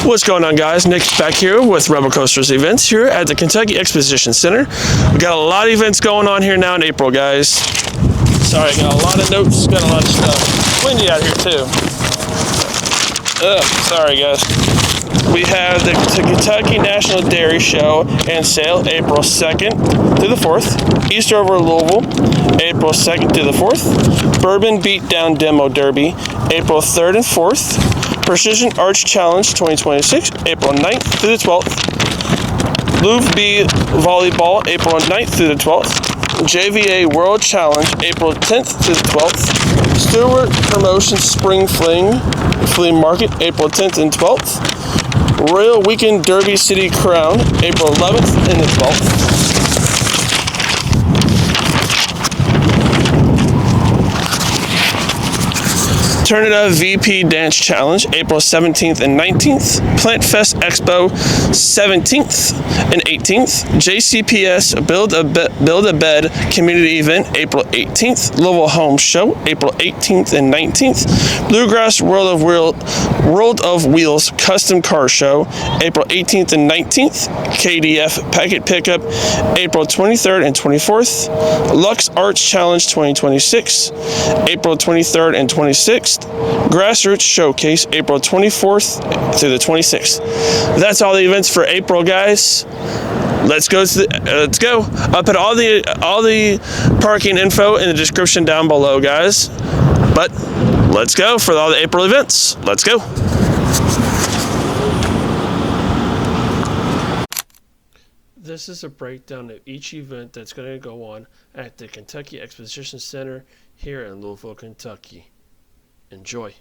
What's going on, guys? Nick back here with Rebel Coasters events here at the Kentucky Exposition Center. We got a lot of events going on here now in April, guys. Sorry, I got a lot of notes, got a lot of stuff. Windy out here too. Sorry, guys. We have the Kentucky National Dairy Show and Sale, April 2nd to the 4th. Eastover Louisville, April 2nd to the 4th. Bourbon Beatdown Demo Derby, April 3rd and 4th. Precision Arch Challenge 2026, April 9th through the 12th. Louisville Volleyball, April 9th through the 12th. JVA World Challenge, April 10th to the 12th. Stewart Promotion Spring Fling Flea Market, April 10th and 12th. Royal Weekend Derby City Crown, April 11th and the 12th. Turn It Up VP Dance Challenge, April 17th and 19th. Plant Fest Expo, 17th and 18th. JCPS Build a Bed Community Event, April 18th. Louisville Home Show, April 18th and 19th. Bluegrass World of Wheels Custom Car Show, April 18th and 19th. KDF Packet Pickup, April 23rd and 24th. Lux Arts Challenge 2026, April 23rd and 26th. Grassroots Showcase, April 24th through the 26th. That's all the events for April, guys. Let's go. I'll put all the parking info in the description down below, guys. But let's go for all the April events. Let's go. This is a breakdown of each event that's going to go on at the Kentucky Exposition Center here in Louisville, Kentucky. Enjoy.